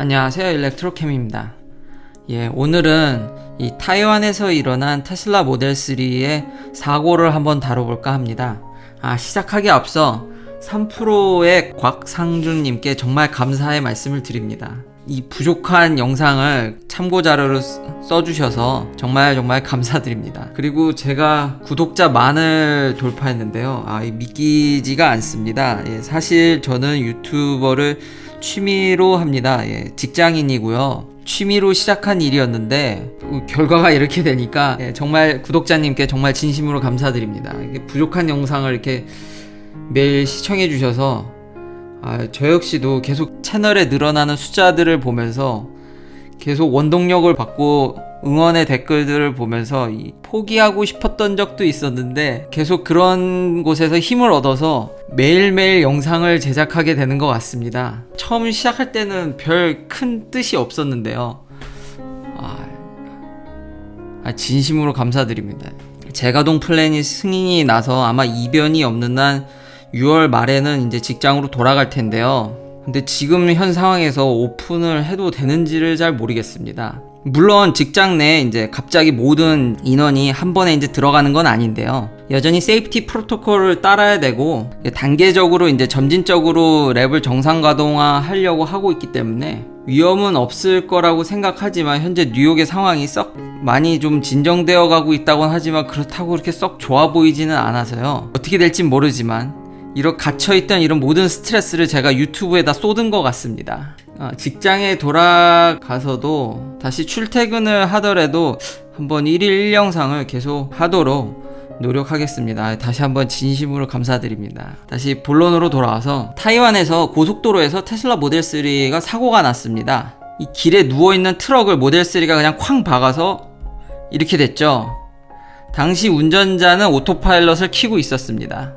안녕하세요, 일렉트로캠입니다. 오늘은 이 타이완에서 일어난 테슬라 모델 3의 사고를 한번 다뤄볼까 합니다. 시작하기 앞서 3프로의 곽상준님께 정말 감사의 말씀을 드립니다. 이 부족한 영상을 참고자료로 써주셔서 정말 감사드립니다. 그리고 제가 구독자 만을 돌파했는데요. 믿기지가 않습니다. 사실 저는 유튜버를 취미로 합니다. 직장인이고요. 취미로 시작한 일이었는데 결과가 이렇게 되니까 정말 구독자님께 정말 진심으로 감사드립니다. 부족한 영상을 이렇게 매일 시청해 주셔서 저 역시도 계속 채널에 늘어나는 숫자들을 보면서 계속 원동력을 받고 응원의 댓글들을 보면서 포기하고 싶었던 적도 있었는데 계속 그런 곳에서 힘을 얻어서 매일매일 영상을 제작하게 되는 것 같습니다. 처음 시작할 때는 별 큰 뜻이 없었는데요. 진심으로 감사드립니다. 제가동 플랜이 승인이 나서 아마 이변이 없는 한 6월 말에는 이제 직장으로 돌아갈 텐데요. 근데 지금 현 상황에서 오픈을 해도 되는지를 잘 모르겠습니다. 물론 직장 내에 이제 갑자기 모든 인원이 한 번에 이제 들어가는 건 아닌데요. 여전히 세이프티 프로토콜을 따라야 되고 단계적으로 이제 점진적으로 랩을 정상 가동화 하려고 하고 있기 때문에 위험은 없을 거라고 생각하지만 현재 뉴욕의 상황이 썩 많이 좀 진정되어 가고 있다고는 하지만 그렇다고 그렇게 썩 좋아 보이지는 않아서요. 어떻게 될진 모르지만 이런 갇혀있던 이런 모든 스트레스를 제가 유튜브에다 쏟은 것 같습니다. 직장에 돌아가서도 다시 출퇴근을 하더라도 한번 1일 1영상을 계속 하도록 노력하겠습니다. 다시 한번 진심으로 감사드립니다. 다시 본론으로 돌아와서 타이완에서 고속도로에서 테슬라 모델 3가 사고가 났습니다. 이 길에 누워있는 트럭을 모델 3가 그냥 쾅 박아서 이렇게 됐죠. 당시 운전자는 오토파일럿을 켜고 있었습니다.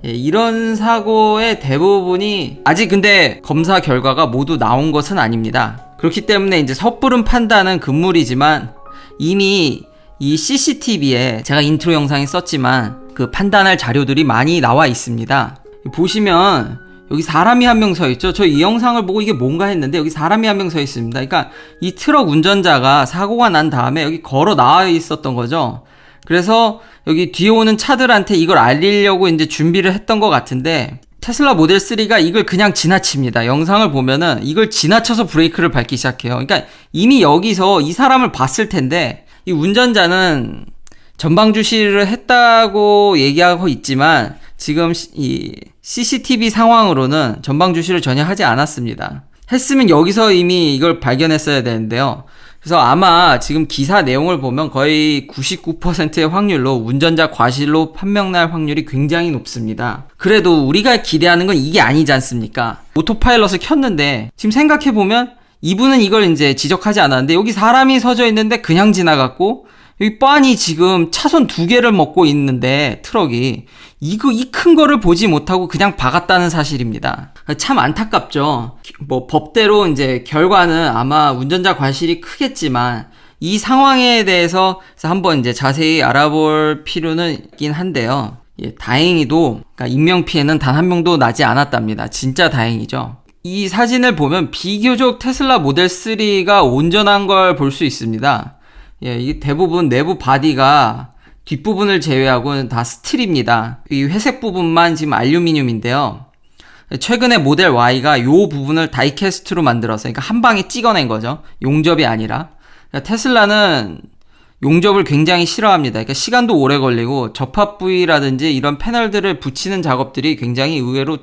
이런 사고의 대부분이 아직 근데 검사 결과가 모두 나온 것은 아닙니다. 그렇기 때문에 이제 섣부른 판단은 금물이지만 이미 이 CCTV에 제가 인트로 영상에 썼지만 그 판단할 자료들이 많이 나와 있습니다. 보시면 여기 사람이 한 명 서 있죠. 저 이 영상을 보고 이게 뭔가 했는데 여기 사람이 한 명 서 있습니다. 그러니까 이 트럭 운전자가 사고가 난 다음에 여기 걸어 나와 있었던 거죠. 그래서 여기 뒤에 오는 차들한테 이걸 알리려고 이제 준비를 했던 것 같은데 테슬라 모델 3가 이걸 그냥 지나칩니다. 영상을 보면은 이걸 지나쳐서 브레이크를 밟기 시작해요. 그러니까 이미 여기서 이 사람을 봤을 텐데 이 운전자는 전방 주시를 했다고 얘기하고 있지만 지금 이 CCTV 상황으로는 전방 주시를 전혀 하지 않았습니다. 했으면 여기서 이미 이걸 발견했어야 되는데요. 그래서 아마 지금 기사 내용을 보면 거의 99%의 확률로 운전자 과실로 판명날 확률이 굉장히 높습니다. 그래도 우리가 기대하는 건 이게 아니지 않습니까? 오토파일럿을 켰는데 지금 생각해보면 이분은 이걸 이제 지적하지 않았는데 여기 사람이 서져 있는데 그냥 지나갔고 여기 빤히 지금 차선 2개를 먹고 있는데 트럭이 이 큰 거를 보지 못하고 그냥 박았다는 사실입니다. 참 안타깝죠. 법대로 이제 결과는 아마 운전자 과실이 크겠지만 이 상황에 대해서 한번 이제 자세히 알아볼 필요는 있긴 한데요. 다행히도 그러니까 인명피해는 단 한 명도 나지 않았답니다. 진짜 다행이죠. 이 사진을 보면 비교적 테슬라 모델 3가 온전한 걸 볼 수 있습니다. 이게 대부분 내부 바디가 뒷부분을 제외하고는 다 스틸입니다. 이 회색 부분만 지금 알루미늄인데요. 최근에 모델 Y가 이 부분을 다이캐스트로 만들어서 그러니까 한 방에 찍어낸 거죠. 용접이 아니라. 테슬라는 용접을 굉장히 싫어합니다. 그러니까 시간도 오래 걸리고 접합 부위라든지 이런 패널들을 붙이는 작업들이 굉장히 의외로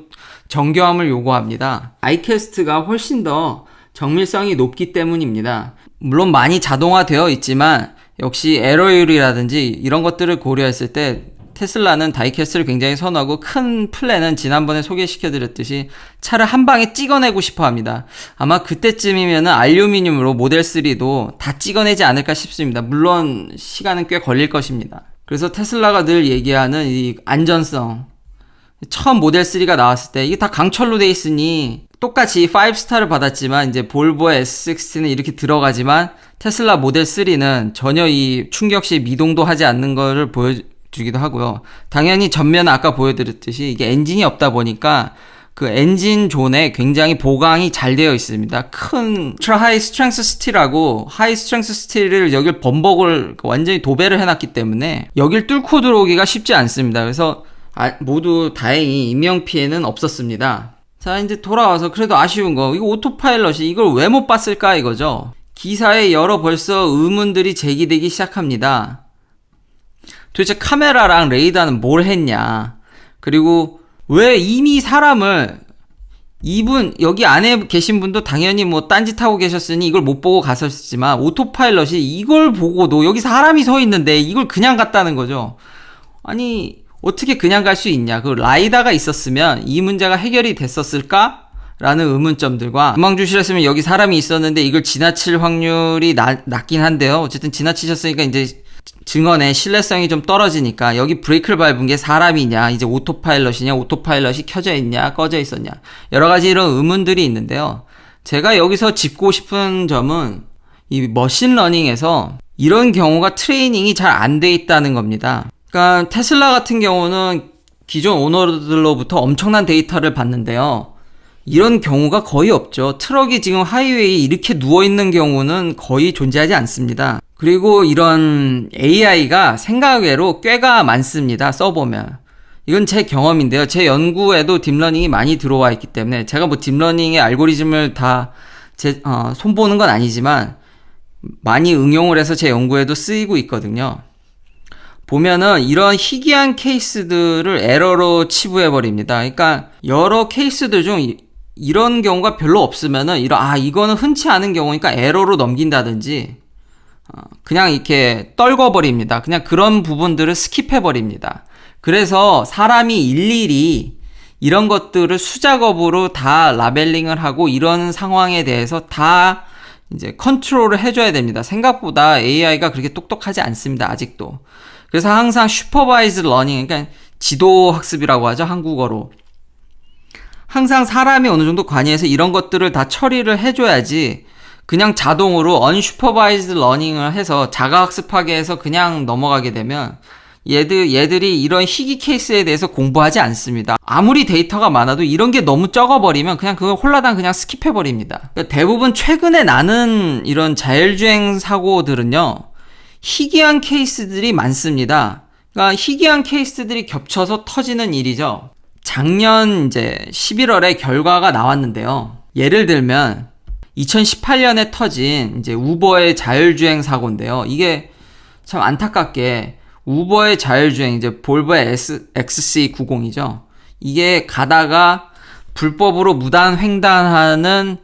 정교함을 요구합니다. 다이캐스트가 훨씬 더 정밀성이 높기 때문입니다. 물론 많이 자동화되어 있지만 역시 에러율이라든지 이런 것들을 고려했을 때 테슬라는 다이캐스트를 굉장히 선호하고 큰 플랜은 지난번에 소개시켜드렸듯이 차를 한 방에 찍어내고 싶어 합니다. 아마 그때쯤이면 알루미늄으로 모델 3도 다 찍어내지 않을까 싶습니다. 물론 시간은 꽤 걸릴 것입니다. 그래서 테슬라가 늘 얘기하는 이 안전성, 처음 모델 3가 나왔을 때 이게 다 강철로 돼 있으니 똑같이 5스타를 받았지만 이제 볼보의 S60는 이렇게 들어가지만 테슬라 모델 3는 전혀 이 충격 시 미동도 하지 않는 거를 보여주기도 하고요. 당연히 전면은 아까 보여드렸듯이 이게 엔진이 없다 보니까 그 엔진 존에 굉장히 보강이 잘 되어 있습니다. 큰 ultra high strength steel하고 high strength steel을 여길 범벅을 완전히 도배를 해놨기 때문에 여길 뚫고 들어오기가 쉽지 않습니다. 그래서 모두 다행히 인명피해는 없었습니다. 자, 이제 돌아와서 그래도 아쉬운 거, 이거 오토파일럿이 이걸 왜 못 봤을까 이거죠. 기사에 여러 벌써 의문들이 제기되기 시작합니다. 도대체 카메라랑 레이더는 뭘 했냐, 그리고 왜 이미 사람을, 이분 여기 안에 계신 분도 당연히 뭐 딴짓하고 계셨으니 이걸 못 보고 갔었지만 오토파일럿이 이걸 보고도 여기 사람이 서 있는데 이걸 그냥 갔다는 거죠. 아니 어떻게 그냥 갈 수 있냐. 그 라이다가 있었으면 이 문제가 해결이 됐었을까? 라는 의문점들과, 음망주실했으면 여기 사람이 있었는데 이걸 지나칠 확률이 낮긴 한데요. 어쨌든 지나치셨으니까 이제 증언의 신뢰성이 좀 떨어지니까 여기 브레이크를 밟은 게 사람이냐, 이제 오토파일럿이냐, 오토파일럿이 켜져 있냐, 꺼져 있었냐, 여러 가지 이런 의문들이 있는데요. 제가 여기서 짚고 싶은 점은 이 머신러닝에서 이런 경우가 트레이닝이 잘 안 돼 있다는 겁니다. 그러니까 테슬라 같은 경우는 기존 오너들로부터 엄청난 데이터를 받는데요. 이런 경우가 거의 없죠. 트럭이 지금 하이웨이에 이렇게 누워있는 경우는 거의 존재하지 않습니다. 그리고 이런 AI가 생각외로 꽤가 많습니다. 써보면. 이건 제 경험인데요. 제 연구에도 딥러닝이 많이 들어와 있기 때문에, 제가 뭐 딥러닝의 알고리즘을 다 손보는 건 아니지만 많이 응용을 해서 제 연구에도 쓰이고 있거든요. 보면은 이런 희귀한 케이스들을 에러로 치부해버립니다. 그러니까 여러 케이스들 중 이런 경우가 별로 없으면은 이거는 흔치 않은 경우니까 에러로 넘긴다든지 그냥 이렇게 떨궈버립니다. 그냥 그런 부분들을 스킵해버립니다. 그래서 사람이 일일이 이런 것들을 수작업으로 다 라벨링을 하고 이런 상황에 대해서 다 이제 컨트롤을 해줘야 됩니다. 생각보다 AI가 그렇게 똑똑하지 않습니다. 아직도. 그래서 항상 슈퍼바이즈 러닝, 그러니까 지도 학습이라고 하죠, 한국어로. 항상 사람이 어느 정도 관여해서 이런 것들을 다 처리를 해줘야지, 그냥 자동으로 언슈퍼바이즈 러닝을 해서 자가학습하게 해서 그냥 넘어가게 되면 얘들이 이런 희귀 케이스에 대해서 공부하지 않습니다. 아무리 데이터가 많아도 이런 게 너무 적어버리면 그냥 그걸 홀라당 그냥 스킵해버립니다. 그러니까 대부분 최근에 나는 이런 자율주행 사고들은요, 희귀한 케이스들이 많습니다. 그러니까 희귀한 케이스들이 겹쳐서 터지는 일이죠. 작년 이제 11월에 결과가 나왔는데요. 예를 들면 2018년에 터진 이제 우버의 자율주행 사고인데요. 이게 참 안타깝게 우버의 자율주행, 이제 볼보의 XC90이죠. 이게 가다가 불법으로 무단 횡단하는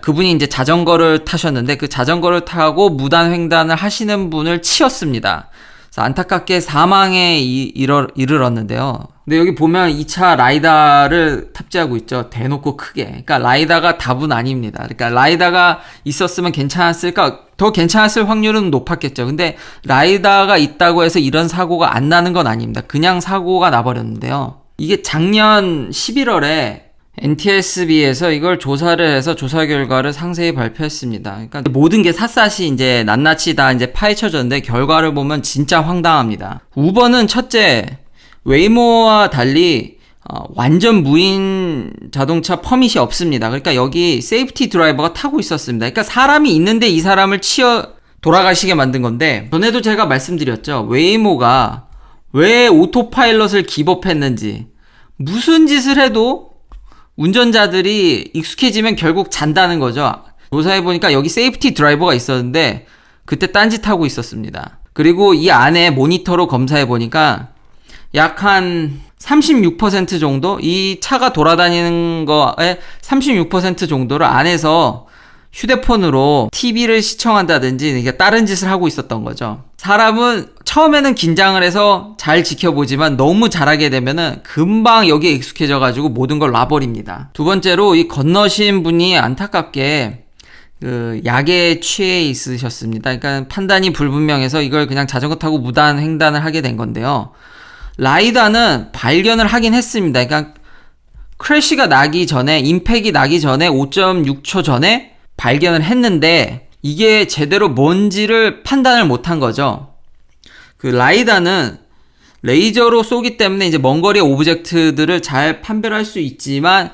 그분이 이제 자전거를 타셨는데 그 자전거를 타고 무단 횡단을 하시는 분을 치었습니다. 그래서 안타깝게 사망에 이르렀는데요. 근데 여기 보면 2차 라이다를 탑재하고 있죠. 대놓고 크게. 그러니까 라이다가 답은 아닙니다. 그러니까 라이다가 있었으면 괜찮았을까? 더 괜찮았을 확률은 높았겠죠. 근데 라이다가 있다고 해서 이런 사고가 안 나는 건 아닙니다. 그냥 사고가 나버렸는데요. 이게 작년 11월에 NTSB에서 이걸 조사를 해서 조사 결과를 상세히 발표했습니다. 그러니까 모든 게 샅샅이 이제 낱낱이 다 이제 파헤쳐졌는데 결과를 보면 진짜 황당합니다. 우버는 첫째, 웨이모와 달리 완전 무인 자동차 퍼밋이 없습니다. 그러니까 여기 세이프티 드라이버가 타고 있었습니다. 그러니까 사람이 있는데 이 사람을 치어 돌아가시게 만든 건데, 전에도 제가 말씀드렸죠. 웨이모가 왜 오토파일럿을 기법했는지. 무슨 짓을 해도 운전자들이 익숙해지면 결국 잔다는 거죠. 조사해보니까 여기 세이프티 드라이버가 있었는데 그때 딴짓하고 있었습니다. 그리고 이 안에 모니터로 검사해보니까 약 한 36% 정도? 이 차가 돌아다니는 거에 36% 정도를 안에서 휴대폰으로 TV를 시청한다든지 다른 짓을 하고 있었던 거죠. 사람은 처음에는 긴장을 해서 잘 지켜보지만 너무 잘하게 되면은 금방 여기에 익숙해져가지고 모든 걸 놔버립니다. 두 번째로 이 건너신 분이 안타깝게 약에 취해 있으셨습니다. 그러니까 판단이 불분명해서 이걸 그냥 자전거 타고 무단 횡단을 하게 된 건데요. 라이다는 발견을 하긴 했습니다. 그러니까 크래시가 나기 전에, 임팩이 나기 전에 5.6초 전에 발견을 했는데 이게 제대로 뭔지를 판단을 못한 거죠. 그 라이다는 레이저로 쏘기 때문에 이제 먼 거리 오브젝트들을 잘 판별할 수 있지만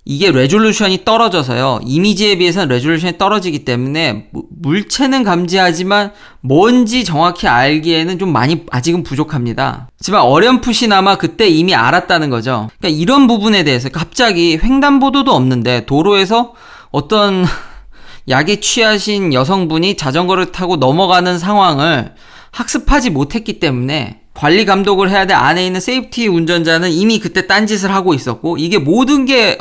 이게 레졸루션이 떨어져서요. 이미지에 비해서는 레졸루션이 떨어지기 때문에 물체는 감지하지만 뭔지 정확히 알기에는 좀 많이 아직은 부족합니다. 하지만 어렴풋이나마 그때 이미 알았다는 거죠. 그러니까 이런 부분에 대해서 갑자기 횡단보도도 없는데 도로에서 어떤 약에 취하신 여성분이 자전거를 타고 넘어가는 상황을 학습하지 못했기 때문에 관리 감독을 해야 될 안에 있는 세이프티 운전자는 이미 그때 딴짓을 하고 있었고 이게 모든 게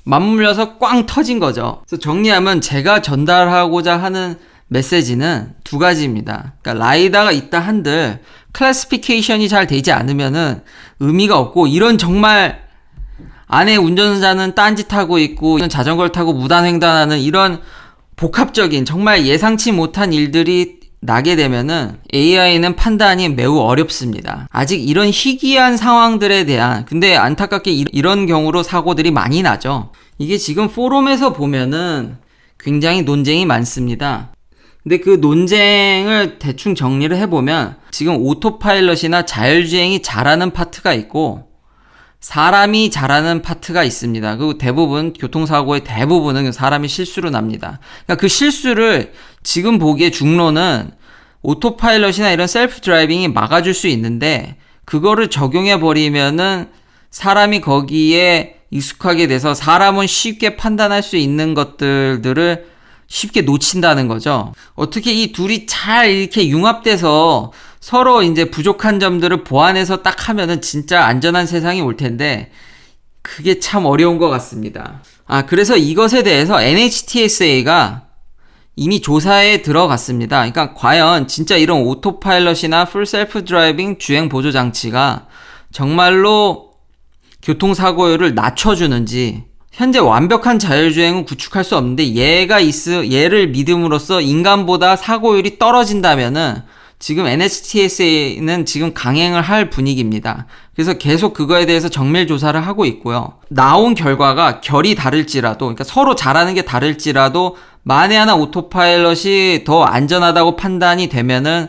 맞물려서 꽝 터진 거죠. 그래서 정리하면 제가 전달하고자 하는 메시지는 두 가지입니다. 그러니까 라이다가 있다 한들 클래시피케이션이 잘 되지 않으면은 의미가 없고 이런 정말 안에 운전자는 딴짓하고 있고 자전거를 타고 무단횡단하는 이런 복합적인 정말 예상치 못한 일들이 나게 되면은 AI는 판단이 매우 어렵습니다. 아직 이런 희귀한 상황들에 대한 근데 안타깝게 이런 경우로 사고들이 많이 나죠. 이게 지금 포럼에서 보면은 굉장히 논쟁이 많습니다. 근데 그 논쟁을 대충 정리를 해보면 지금 오토파일럿이나 자율주행이 잘하는 파트가 있고 사람이 잘하는 파트가 있습니다. 그리고 대부분 교통사고의 대부분은 사람이 실수로 납니다. 그러니까 그 실수를 지금 보기에 중로는 오토파일럿이나 이런 셀프 드라이빙이 막아줄 수 있는데 그거를 적용해 버리면은 사람이 거기에 익숙하게 돼서 사람은 쉽게 판단할 수 있는 것들을 쉽게 놓친다는 거죠. 어떻게 이 둘이 잘 이렇게 융합돼서 서로 이제 부족한 점들을 보완해서 딱 하면은 진짜 안전한 세상이 올 텐데 그게 참 어려운 것 같습니다. 그래서 이것에 대해서 NHTSA가 이미 조사에 들어갔습니다. 그러니까 과연 진짜 이런 오토파일럿이나 풀 셀프 드라이빙 주행 보조 장치가 정말로 교통사고율을 낮춰주는지 현재 완벽한 자율주행은 구축할 수 없는데 얘를 믿음으로써 인간보다 사고율이 떨어진다면은 지금 NHTSA는 지금 강행을 할 분위기입니다. 그래서 계속 그거에 대해서 정밀 조사를 하고 있고요. 나온 결과가 결이 다를지라도, 그러니까 서로 잘하는 게 다를지라도 만에 하나 오토파일럿이 더 안전하다고 판단이 되면은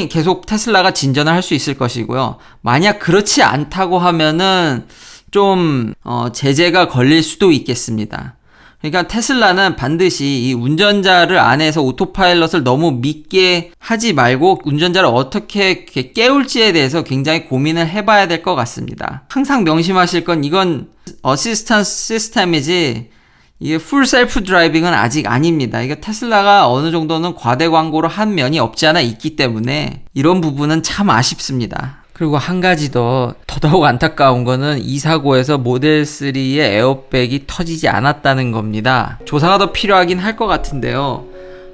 계속 테슬라가 진전을 할 수 있을 것이고요. 만약 그렇지 않다고 하면은 좀 제재가 걸릴 수도 있겠습니다. 그러니까 테슬라는 반드시 이 운전자를 안에서 오토파일럿을 너무 믿게 하지 말고 운전자를 어떻게 깨울지에 대해서 굉장히 고민을 해봐야 될 것 같습니다. 항상 명심하실 건 이건 어시스턴스 시스템이지 이게 풀 셀프 드라이빙은 아직 아닙니다. 이게 테슬라가 어느 정도는 과대 광고를 한 면이 없지 않아 있기 때문에 이런 부분은 참 아쉽습니다. 그리고 한 가지 더더욱 안타까운 거는 이 사고에서 모델 3의 에어백이 터지지 않았다는 겁니다. 조사가 더 필요하긴 할 것 같은데요.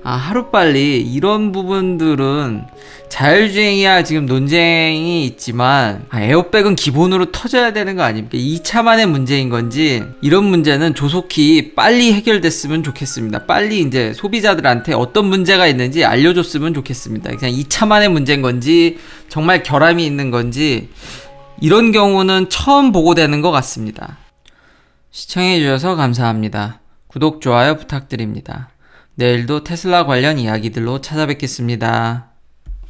하루빨리 이런 부분들은 자율주행이야 지금 논쟁이 있지만 에어백은 기본으로 터져야 되는 거 아닙니까? 2차만의 문제인 건지 이런 문제는 조속히 빨리 해결됐으면 좋겠습니다. 빨리 이제 소비자들한테 어떤 문제가 있는지 알려줬으면 좋겠습니다. 그냥 2차만의 문제인 건지 정말 결함이 있는 건지 이런 경우는 처음 보고되는 것 같습니다. 시청해주셔서 감사합니다. 구독, 좋아요 부탁드립니다. 내일도 테슬라 관련 이야기들로 찾아뵙겠습니다.